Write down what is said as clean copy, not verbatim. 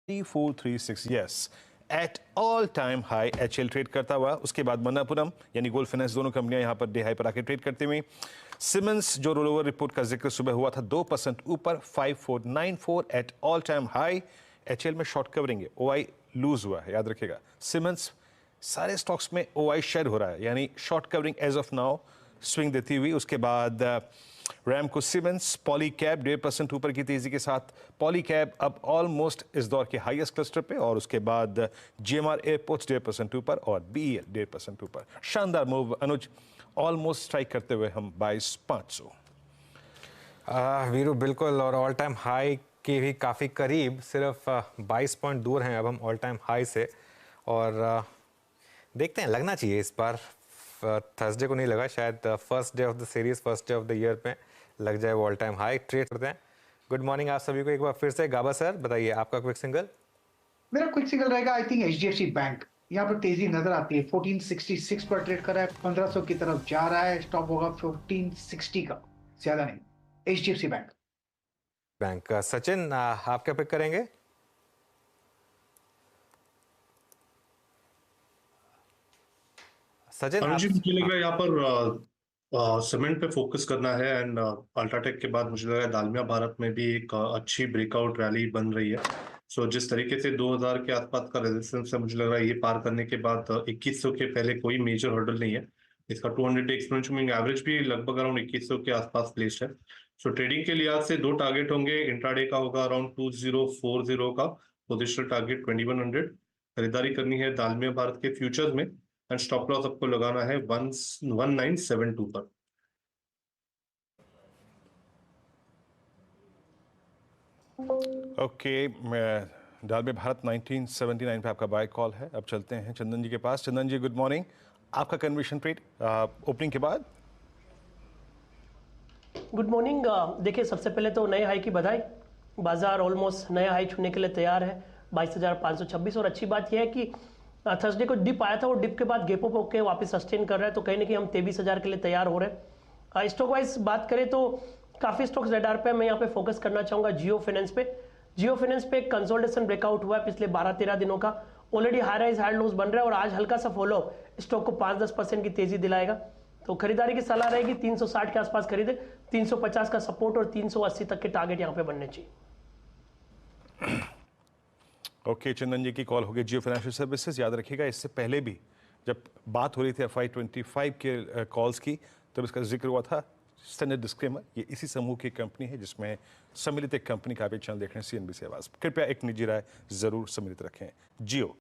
3436 yes at all time high HL trade करता हुआ। उसके बाद मन्नापुरम यानी गोल्ड फाइनेंस, दोनों कंपनियां यहां पर डे हाई पर आके ट्रेड करते हुए। सिमंस जो रोल ओवर रिपोर्ट का जिक्र सुबह हुआ था 2% ऊपर 5494 at all time high. HL में शॉर्ट कवरिंग है, ओआई लूज हुआ है, याद रखिएगा। सिमंस सारे स्टॉक्स में ओआई शेड हो रहा है, यानी short covering as of now swing देती हुई। उसके बाद रैमको सीमेंस पॉलीकैब 1.5% ऊपर की तेजी के साथ। पॉलीकैब अब ऑलमोस्ट इस दौर के हाईएस्ट क्लस्टर पे। और उसके बाद जीएमआर एयरपोर्ट्स 1.5% ऊपर और बीईएल 1.5% ऊपर। शानदार मूव अनुज, ऑलमोस्ट स्ट्राइक करते हुए हम 22,500। वीरू बिल्कुल, और ऑल टाइम हाई के भी काफ़ी करीब, सिर्फ 22 पॉइंट दूर हैं अब हम ऑल टाइम हाई से। और देखते हैं, लगना चाहिए इस बार। थर्सडे को नहीं लगा, शायद first day of the series, first day of the year पे लग जाए वो ऑल टाइम हाई। ट्रेड करते हैं। गुड मॉर्निंग आप सभी को एक बार फिर से। गाबा सर बताइए आपका क्विक सिंगल। मेरा क्विक सिंगल रहेगा आई थिंक एचडीएफसी बैंक। यहाँ पर तेजी नजर आती है, 1466 पर ट्रेड कर रहा है, 1500 की तरफ जा रहा है, स्टॉप होगा 1460 का, ज्यादा नहीं। HDFC bank. सचिन आप क्या पिक करेंगे? सचिन मुझे लग रहा है यहाँ पर सीमेंट पे फोकस करना है एंड अल्ट्राटेक के बाद मुझे लग रहा है दालमिया भारत में भी एक अच्छी ब्रेकआउट रैली बन रही है। सो जिस तरीके से 2000 के आसपास का रेजिस्टेंस है, मुझे लग रहा है ये पार करने के बाद 2100 के पहले कोई मेजर हर्डल नहीं है। इसका 200 एक्सपोनेंशियल मूविंग एवरेज भी लगभग अराउंड 2100 के आसपास प्लेस्ड है। सो ट्रेडिंग के लिहाज से दो टारगेट होंगे। इंट्राडे का होगा अराउंड 2040 का, पोजिशनल टारगेट 2100। खरीदारी करनी है दालमिया भारत के फ्यूचर्स में एंड स्टॉप लॉस आपको लगाना है 1972 पर। ओके, दालमिया भारत 1979 पे आपका बाय कॉल है। अब चलते हैं चंदन जी के पास। चंदन जी गुड मॉर्निंग, आपका कन्वर्शन रेट ओपनिंग के बाद। Good morning. देखिए, सबसे पहले तो नए हाई की बधाई। बाजार ऑलमोस्ट नया हाई छूने के लिए तैयार है, 22,526। और अच्छी बात यह है कि थर्सडे को डिप आया था, वो डिप के बाद गैप अप होकर वापस सस्टेन कर रहा है, तो कहीं ना कहीं हम 23,000 के लिए तैयार हो रहे हैं। स्टॉक वाइज बात करें तो काफ़ी स्टॉक्स रेडार पे, मैं यहाँ पे फोकस करना चाहूँगा जियो फाइनेंस पे। जियो फाइनेंस पे एक कंसोलिडेशन ब्रेकआउट हुआ है पिछले 12-13 दिनों का। ऑलरेडी हाई राइज हाई लोज बन रहा है और आज हल्का सा फॉलो स्टॉक को 5-10% की तेजी दिलाएगा। तो खरीदारी की सलाह रहेगी 360 के आसपास खरीदे, 350 का सपोर्ट और 380 तक के टारगेट यहाँ पे बनने चाहिए। ओके, चंदन जी की कॉल होगी जियो फाइनेंशियल सर्विसेज। याद रखिएगा, इससे पहले भी जब बात हो रही थी FY25 के कॉल्स की, तब इसका जिक्र हुआ था। स्टैंडर्ड डिस्क्लेमर, ये इसी समूह की कंपनी है जिसमें सम्मिलित एक कंपनी का भी चैनल देख रहे हैं CNBC आवाज। कृपया एक निजी राय जरूर सम्मिलित रखें। जियो